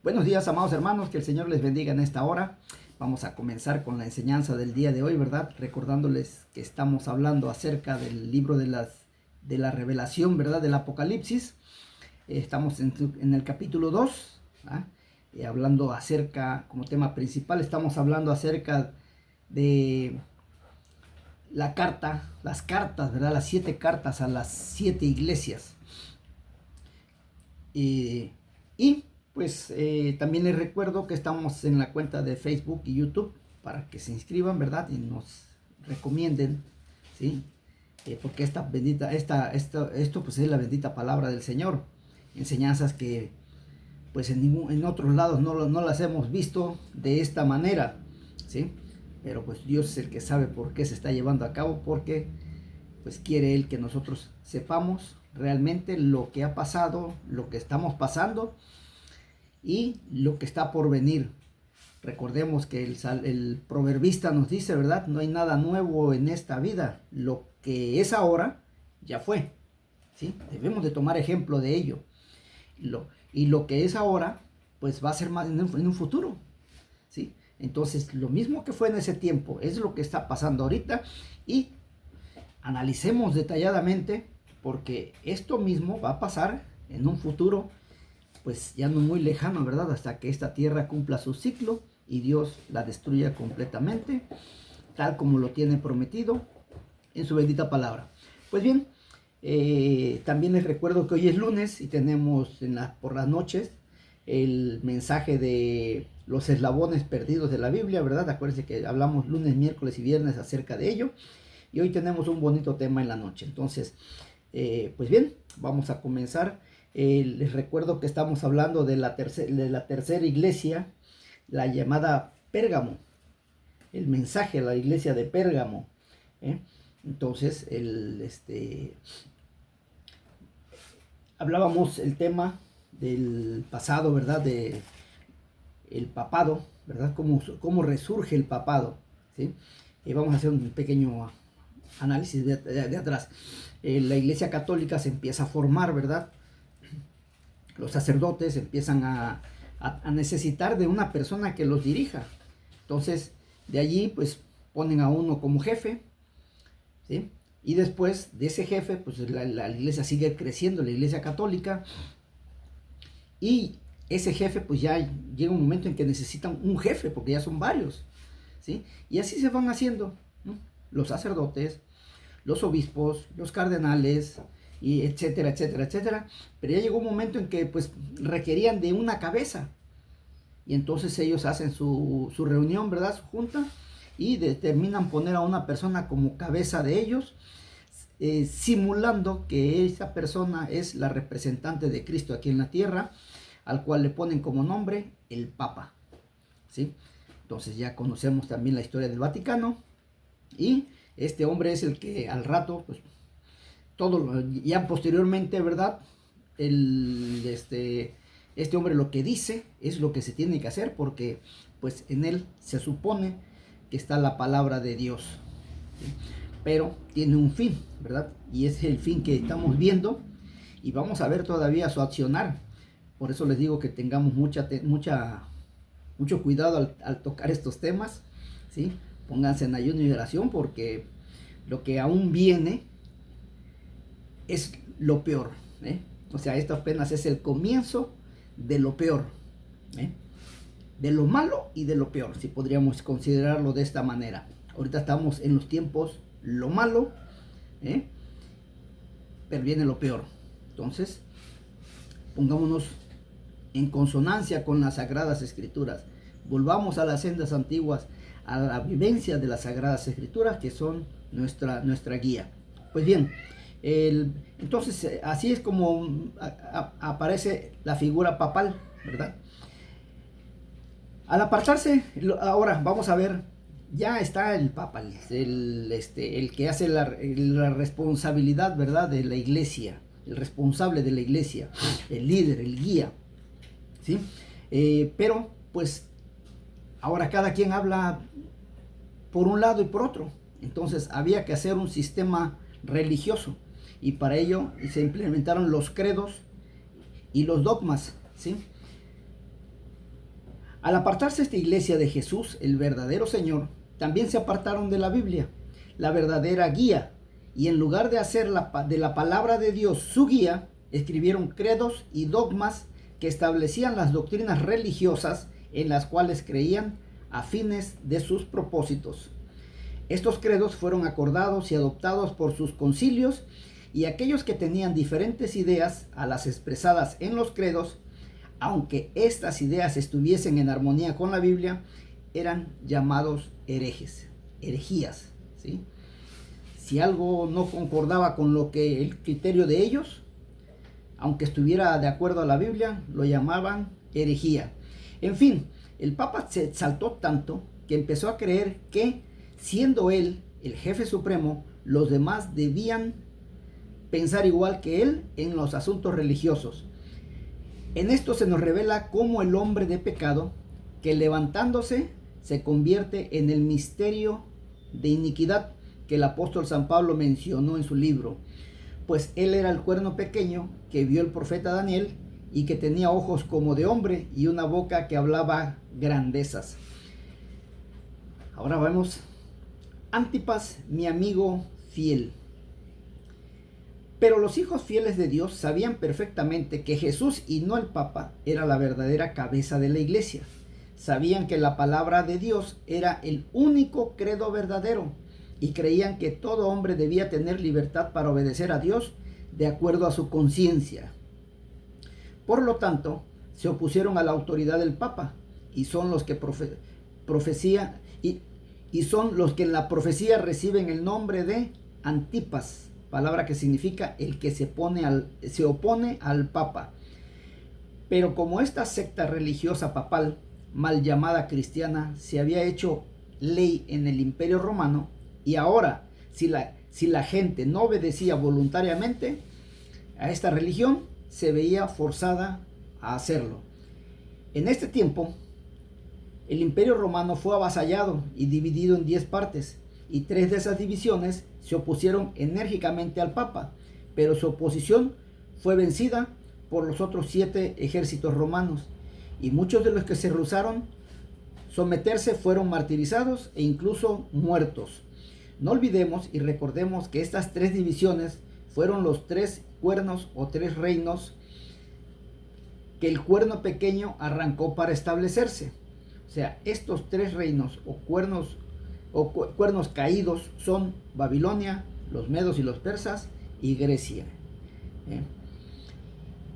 Buenos días, amados hermanos, que el Señor les bendiga en esta hora. Vamos a comenzar con la enseñanza del día de hoy, ¿verdad? Recordándoles que estamos hablando acerca del libro de la revelación, ¿verdad? Del Apocalipsis. Estamos en el capítulo 2, ¿ah? Hablando acerca, como tema principal, estamos hablando acerca de las cartas, ¿verdad? Las 7 cartas a las 7 iglesias. Y pues también les recuerdo que estamos en la cuenta de Facebook y YouTube para que se inscriban, ¿verdad? Y nos recomienden, ¿sí? Porque esto pues es la bendita palabra del Señor. Enseñanzas que pues en otros lados no las hemos visto de esta manera, ¿sí? Pero pues Dios es el que sabe por qué se está llevando a cabo, porque pues quiere Él que nosotros sepamos realmente lo que ha pasado, lo que estamos pasando y lo que está por venir. Recordemos que el proverbista nos dice, ¿verdad? No hay nada nuevo en esta vida. Lo que es ahora, ya fue, ¿sí? Debemos de tomar ejemplo de ello. Y lo que es ahora, pues va a ser más en un futuro, ¿sí? Entonces, lo mismo que fue en ese tiempo, es lo que está pasando ahorita. Y analicemos detalladamente, porque esto mismo va a pasar en un futuro, pues ya no muy lejano, ¿verdad? Hasta que esta tierra cumpla su ciclo y Dios la destruya completamente, tal como lo tiene prometido en su bendita palabra. Pues bien, también les recuerdo que hoy es lunes y tenemos por las noches el mensaje de los eslabones perdidos de la Biblia, ¿verdad? Acuérdense que hablamos lunes, miércoles y viernes acerca de ello. Y hoy tenemos un bonito tema en la noche. Entonces, pues bien, vamos a comenzar. Les recuerdo que estamos hablando de la tercera iglesia, la llamada Pérgamo. El mensaje a la iglesia de Pérgamo. Entonces, hablábamos el tema del pasado, ¿verdad? De el papado, ¿verdad? Cómo resurge el papado, ¿sí? Vamos a hacer un pequeño análisis de atrás. La iglesia católica se empieza a formar, ¿verdad? Los sacerdotes empiezan a necesitar de una persona que los dirija. Entonces, de allí, pues, ponen a uno como jefe, ¿sí? Y después de ese jefe, pues, la iglesia sigue creciendo, la iglesia católica. Y ese jefe, pues, ya llega un momento en que necesitan un jefe, porque ya son varios, ¿sí? Y así se van haciendo, ¿no? Los sacerdotes, los obispos, los cardenales, y etcétera, etcétera, etcétera. Pero ya llegó un momento en que pues requerían de una cabeza. Y entonces ellos hacen su reunión, ¿verdad? Su junta. Y determinan poner a una persona como cabeza de ellos, simulando que esa persona es la representante de Cristo aquí en la tierra, al cual le ponen como nombre el Papa, ¿sí? Entonces ya conocemos también la historia del Vaticano. Y este hombre es el que al rato, pues, ya posteriormente, ¿verdad? Este hombre lo que dice es lo que se tiene que hacer, porque pues en él se supone que está la palabra de Dios, ¿sí? Pero tiene un fin, ¿verdad? Y es el fin que estamos viendo y vamos a ver todavía su accionar. Por eso les digo que tengamos mucho cuidado al tocar estos temas, ¿sí? Pónganse en ayuno y oración, porque lo que aún viene es lo peor, O sea, esto apenas es el comienzo de lo peor, de lo malo y de lo peor, si podríamos considerarlo de esta manera. Ahorita estamos en los tiempos lo malo, pero viene lo peor. Entonces, pongámonos en consonancia con las Sagradas Escrituras. Volvamos a las sendas antiguas, a la vivencia de las Sagradas Escrituras, que son nuestra guía. Pues bien, entonces así es como aparece la figura papal, ¿verdad? Al apartarse, ahora vamos a ver, ya está el Papa, el que hace la responsabilidad, ¿verdad? De la iglesia, el responsable de la iglesia, el líder, el guía, ¿sí? Pero pues ahora cada quien habla por un lado y por otro. Entonces había que hacer un sistema religioso, y para ello se implementaron los credos y los dogmas, ¿sí? Al apartarse esta iglesia de Jesús, el verdadero Señor, también se apartaron de la Biblia, la verdadera guía, y en lugar de hacer de la palabra de Dios su guía, escribieron credos y dogmas que establecían las doctrinas religiosas en las cuales creían a fines de sus propósitos. Estos credos fueron acordados y adoptados por sus concilios, y aquellos que tenían diferentes ideas a las expresadas en los credos, aunque estas ideas estuviesen en armonía con la Biblia, eran llamados herejías, ¿sí? Si algo no concordaba con lo que el criterio de ellos, aunque estuviera de acuerdo a la Biblia, lo llamaban herejía. En fin, el Papa se exaltó tanto que empezó a creer que, siendo él el jefe supremo, los demás debían pensar igual que él en los asuntos religiosos. En esto se nos revela cómo el hombre de pecado, que levantándose se convierte en el misterio de iniquidad que el apóstol San Pablo mencionó en su libro, pues él era el cuerno pequeño que vio el profeta Daniel y que tenía ojos como de hombre y una boca que hablaba grandezas. Ahora vemos Antipas, mi amigo fiel. Pero los hijos fieles de Dios sabían perfectamente que Jesús y no el Papa era la verdadera cabeza de la iglesia. Sabían que la palabra de Dios era el único credo verdadero y creían que todo hombre debía tener libertad para obedecer a Dios de acuerdo a su conciencia. Por lo tanto, se opusieron a la autoridad del Papa y son los que son los que en la profecía reciben el nombre de Antipas, palabra que significa el que se opone al Papa. Pero como esta secta religiosa papal, mal llamada cristiana, se había hecho ley en el Imperio Romano, y ahora, si la gente no obedecía voluntariamente a esta religión, se veía forzada a hacerlo. En este tiempo, el Imperio Romano fue avasallado y dividido en 10 partes, y 3 de esas divisiones se opusieron enérgicamente al Papa, pero su oposición fue vencida por los otros 7 ejércitos romanos, y muchos de los que se rehusaron someterse fueron martirizados e incluso muertos. No olvidemos y recordemos que estas 3 divisiones fueron los 3 cuernos o 3 reinos que el cuerno pequeño arrancó para establecerse. O sea, estos 3 reinos o cuernos caídos son Babilonia, los medos y los persas y Grecia.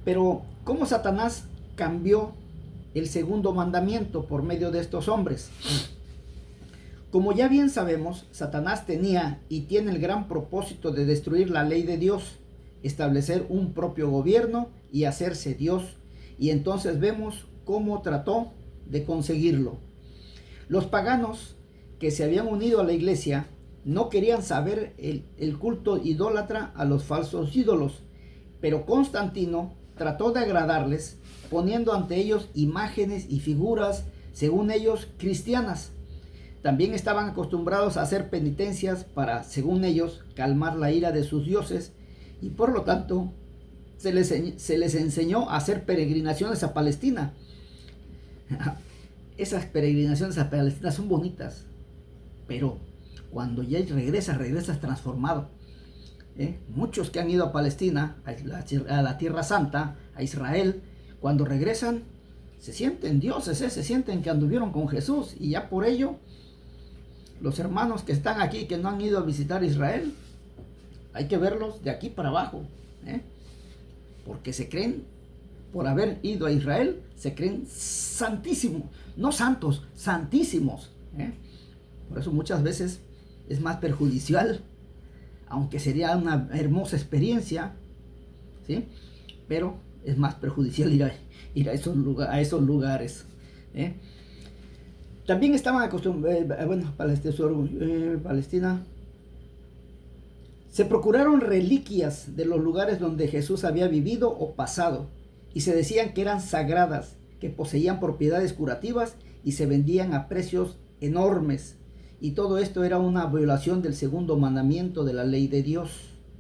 Pero ¿cómo Satanás cambió el segundo mandamiento por medio de estos hombres? Como ya bien sabemos, Satanás tenía y tiene el gran propósito de destruir la ley de Dios, establecer un propio gobierno y hacerse Dios. Y entonces vemos cómo trató de conseguirlo. Los paganos que se habían unido a la iglesia no querían saber el culto idólatra a los falsos ídolos, pero Constantino trató de agradarles poniendo ante ellos imágenes y figuras, según ellos, cristianas. También estaban acostumbrados a hacer penitencias para, según ellos, calmar la ira de sus dioses, y por lo tanto se les enseñó a hacer peregrinaciones a Palestina. Esas peregrinaciones a Palestina son bonitas, pero cuando ya regresas transformado. Muchos que han ido a Palestina, a la Tierra Santa, a Israel, cuando regresan se sienten dioses, se sienten que anduvieron con Jesús, y ya por ello los hermanos que están aquí, que no han ido a visitar Israel, hay que verlos de aquí para abajo, porque se creen, por haber ido a Israel, se creen santísimos, no santos, santísimos. Por eso muchas veces es más perjudicial, aunque sería una hermosa experiencia, ¿sí? Pero es más perjudicial ir a esos lugares. También estaban acostumbrados, Palestina, se procuraron reliquias de los lugares donde Jesús había vivido o pasado, y se decían que eran sagradas, que poseían propiedades curativas y se vendían a precios enormes. Y todo esto era una violación del segundo mandamiento de la ley de Dios,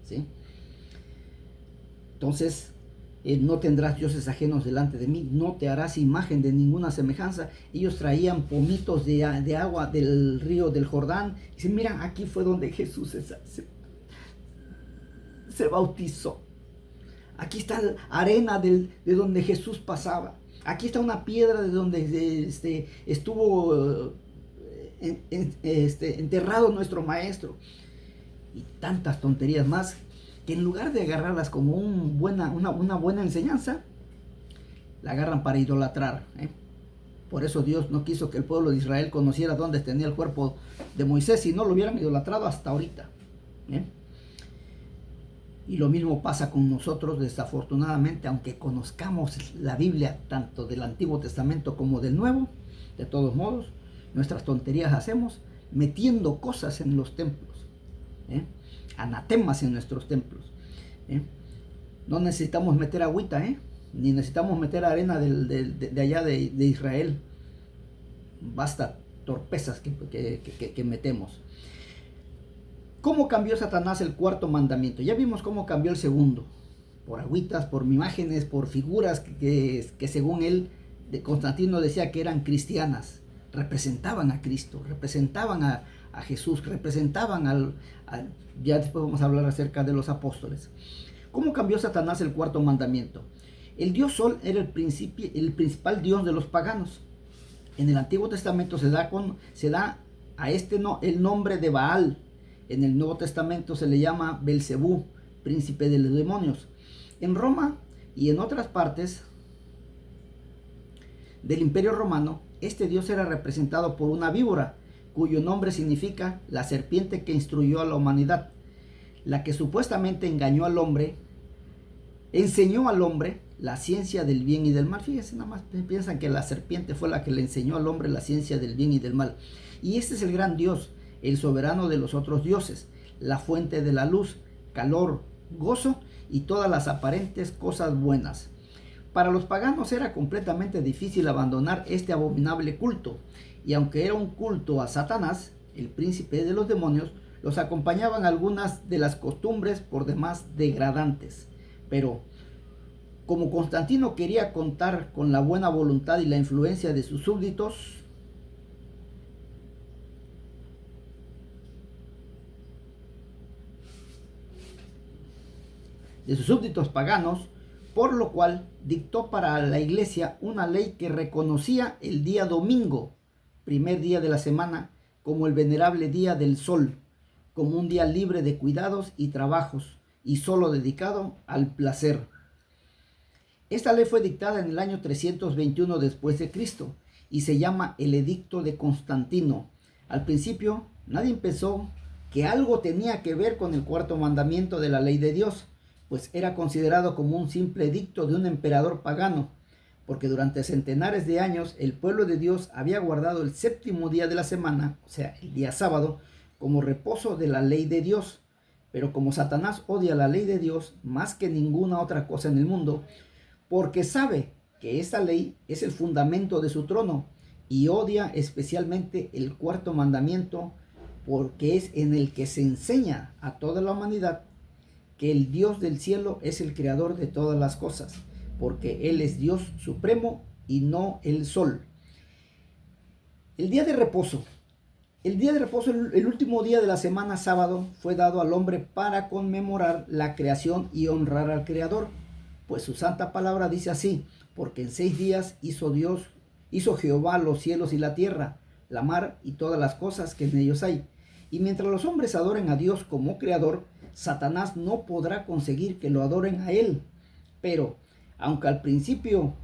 ¿sí? Entonces, no tendrás dioses ajenos delante de mí, no te harás imagen de ninguna semejanza. Ellos traían pomitos de agua del río del Jordán. Dicen, mira, aquí fue donde Jesús se bautizó. Aquí está la arena de donde Jesús pasaba. Aquí está una piedra de donde estuvo enterrado nuestro maestro. Y tantas tonterías más, que en lugar de agarrarlas como una buena enseñanza, la agarran para idolatrar. Por eso Dios no quiso que el pueblo de Israel conociera dónde tenía el cuerpo de Moisés, si no lo hubieran idolatrado hasta ahorita. Y lo mismo pasa con nosotros, desafortunadamente, aunque conozcamos la Biblia tanto del Antiguo Testamento como del Nuevo, de todos modos, nuestras tonterías hacemos metiendo cosas en los templos, anatemas en nuestros templos. No necesitamos meter agüita, ni necesitamos meter arena de allá de Israel. Basta torpezas que metemos. ¿Cómo cambió Satanás el cuarto mandamiento? Ya vimos cómo cambió el segundo. Por agüitas, por imágenes, por figuras que según él, de Constantino decía que eran cristianas. Representaban a Cristo, representaban a Jesús, representaban ya después vamos a hablar acerca de los apóstoles. ¿Cómo cambió Satanás el cuarto mandamiento? El dios Sol era el principal dios de los paganos. En el Antiguo Testamento se da a el nombre de Baal. En el Nuevo Testamento se le llama Belcebú, príncipe de los demonios. En Roma y en otras partes del Imperio Romano, este dios era representado por una víbora, cuyo nombre significa la serpiente que instruyó a la humanidad, la que supuestamente enseñó al hombre la ciencia del bien y del mal. Fíjense, nada más piensan que la serpiente fue la que le enseñó al hombre la ciencia del bien y del mal. Y este es el gran Dios, el soberano de los otros dioses, la fuente de la luz, calor, gozo y todas las aparentes cosas buenas. Para los paganos era completamente difícil abandonar este abominable culto, y aunque era un culto a Satanás, el príncipe de los demonios, los acompañaban algunas de las costumbres por demás degradantes. Pero, como Constantino quería contar con la buena voluntad y la influencia de sus súbditos, paganos, por lo cual dictó para la iglesia una ley que reconocía el día domingo, primer día de la semana, como el venerable día del sol, como un día libre de cuidados y trabajos, y solo dedicado al placer. Esta ley fue dictada en el año 321 después de Cristo, y se llama el Edicto de Constantino. Al principio, nadie pensó que algo tenía que ver con el cuarto mandamiento de la ley de Dios, pues era considerado como un simple edicto de un emperador pagano, porque durante centenares de años el pueblo de Dios había guardado el séptimo día de la semana, o sea, el día sábado, como reposo de la ley de Dios. Pero como Satanás odia la ley de Dios más que ninguna otra cosa en el mundo, porque sabe que esta ley es el fundamento de su trono, y odia especialmente el cuarto mandamiento, porque es en el que se enseña a toda la humanidad que el Dios del cielo es el creador de todas las cosas, porque Él es Dios supremo y no el sol. El día de reposo. El día de reposo, el último día de la semana, sábado, fue dado al hombre para conmemorar la creación y honrar al Creador, pues su santa palabra dice así: porque en 6 días hizo Jehová los cielos y la tierra, la mar y todas las cosas que en ellos hay. Y mientras los hombres adoren a Dios como Creador, Satanás no podrá conseguir que lo adoren a él. Pero, aunque al principio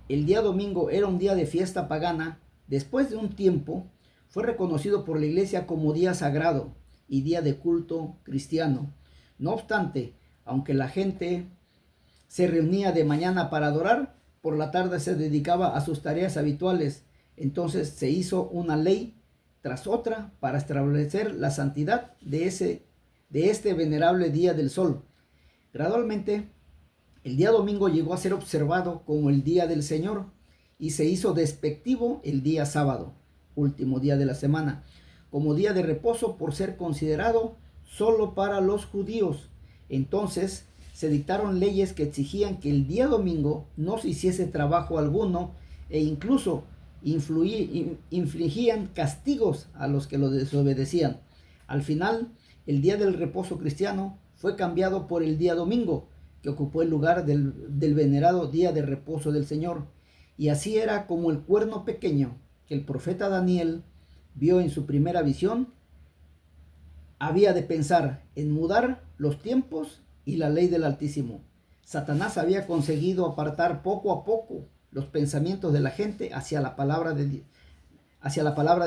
el día domingo era un día de fiesta pagana, después de un tiempo fue reconocido por la iglesia como día sagrado y día de culto cristiano. No obstante, aunque la gente se reunía de mañana para adorar, por la tarde se dedicaba a sus tareas habituales. Entonces se hizo una ley tras otra para establecer la santidad de este venerable día del sol. Gradualmente, el día domingo llegó a ser observado como el día del Señor y se hizo despectivo el día sábado, último día de la semana, como día de reposo por ser considerado solo para los judíos. Entonces se dictaron leyes que exigían que el día domingo no se hiciese trabajo alguno e incluso infligían castigos a los que lo desobedecían. Al final, el día del reposo cristiano fue cambiado por el día domingo, que ocupó el lugar del venerado día de reposo del Señor. Y así era como el cuerno pequeño que el profeta Daniel vio en su primera visión había de pensar en mudar los tiempos y la ley del Altísimo. Satanás había conseguido apartar poco a poco los pensamientos de la gente hacia la palabra de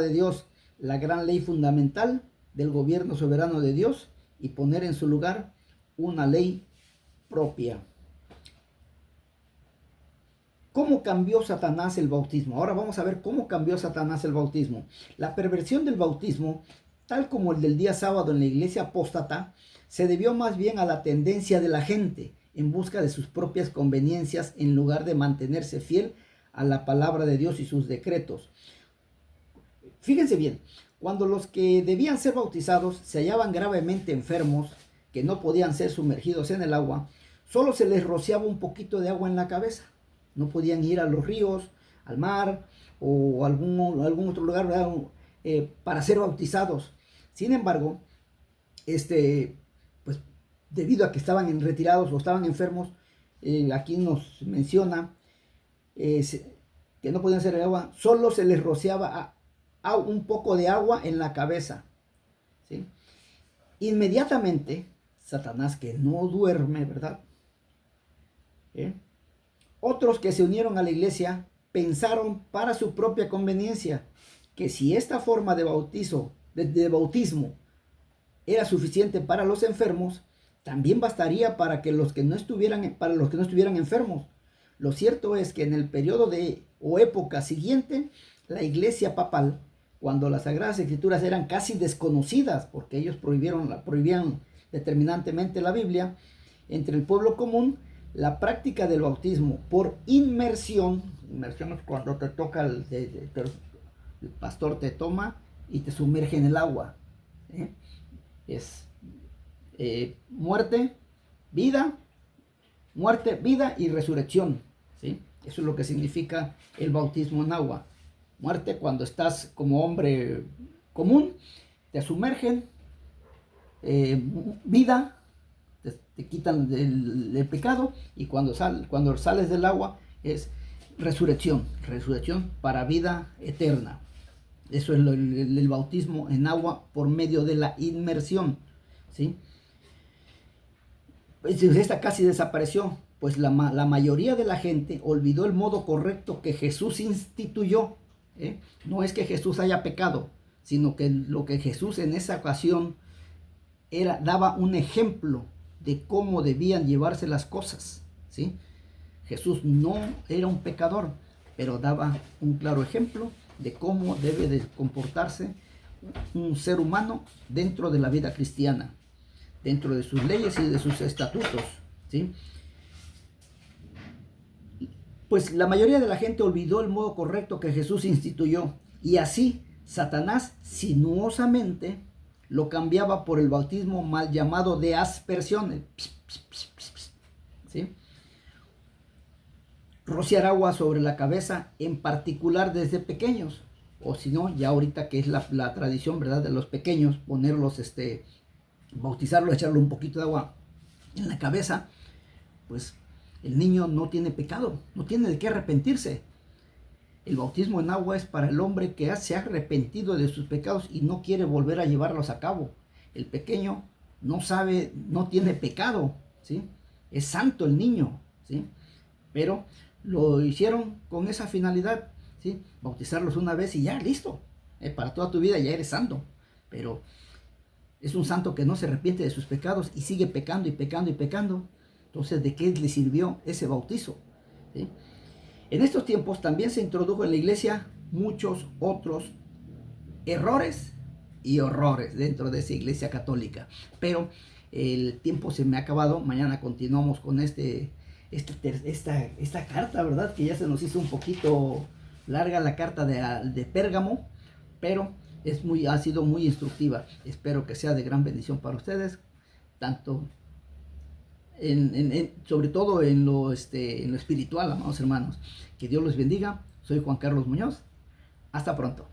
Dios, la gran ley fundamental del gobierno soberano de Dios, y poner en su lugar una ley propia. ¿Cómo cambió Satanás el bautismo? Ahora vamos a ver cómo cambió Satanás el bautismo. La perversión del bautismo, tal como el del día sábado en la iglesia apóstata, se debió más bien a la tendencia de la gente en busca de sus propias conveniencias en lugar de mantenerse fiel a la palabra de Dios y sus decretos. Fíjense bien, cuando los que debían ser bautizados se hallaban gravemente enfermos, que no podían ser sumergidos en el agua, solo se les rociaba un poquito de agua en la cabeza. No podían ir a los ríos, al mar o algún otro lugar, para ser bautizados. Sin embargo, pues debido a que estaban retirados o estaban enfermos, aquí nos menciona que no podían ser el agua, solo se les rociaba un poco de agua en la cabeza, ¿sí? Inmediatamente, Satanás, que no duerme, ¿verdad? Otros que se unieron a la iglesia pensaron para su propia conveniencia que si esta forma de bautismo era suficiente para los enfermos, también bastaría para los que no estuvieran enfermos. Lo cierto es que en el periodo o época siguiente, la iglesia papal, cuando las Sagradas Escrituras eran casi desconocidas, porque ellos prohibían determinantemente la Biblia, entre el pueblo común, la práctica del bautismo por inmersión es cuando te toca el pastor te toma y te sumerge en el agua, es muerte, vida y resurrección, ¿sí? Eso es lo que significa el bautismo en agua. Muerte cuando estás como hombre común, te sumergen, vida, te quitan del pecado, y cuando sales del agua es resurrección para vida eterna. Eso es el bautismo en agua por medio de la inmersión, ¿sí? Pues esta casi desapareció, pues la mayoría de la gente olvidó el modo correcto que Jesús instituyó. No es que Jesús haya pecado, sino que lo que Jesús en esa ocasión daba un ejemplo de cómo debían llevarse las cosas, ¿sí? Jesús no era un pecador, pero daba un claro ejemplo de cómo debe de comportarse un ser humano dentro de la vida cristiana, dentro de sus leyes y de sus estatutos, ¿sí? Pues la mayoría de la gente olvidó el modo correcto que Jesús instituyó, y así Satanás sinuosamente lo cambiaba por el bautismo mal llamado de aspersión, ¿sí? Rociar agua sobre la cabeza, en particular desde pequeños, o si no, ya ahorita que es la tradición, ¿verdad?, de los pequeños, ponerlos, bautizarlo, echarle un poquito de agua en la cabeza, pues el niño no tiene pecado, no tiene de qué arrepentirse. El bautismo en agua es para el hombre que se ha arrepentido de sus pecados y no quiere volver a llevarlos a cabo. El pequeño no sabe, no tiene pecado, ¿sí? Es santo el niño, ¿sí? Pero lo hicieron con esa finalidad, ¿sí? Bautizarlos una vez y ya, listo. Para toda tu vida ya eres santo. Pero es un santo que no se arrepiente de sus pecados y sigue pecando y pecando y pecando. Entonces, ¿de qué le sirvió ese bautizo? ¿Sí? En estos tiempos también se introdujo en la iglesia muchos otros errores y horrores dentro de esa iglesia católica. Pero el tiempo se me ha acabado. Mañana continuamos con esta carta, ¿verdad? Que ya se nos hizo un poquito larga la carta de Pérgamo, pero ha sido muy instructiva. Espero que sea de gran bendición para ustedes, tanto sobre todo en lo espiritual, amados hermanos. Que Dios los bendiga. Soy Juan Carlos Muñoz. Hasta pronto.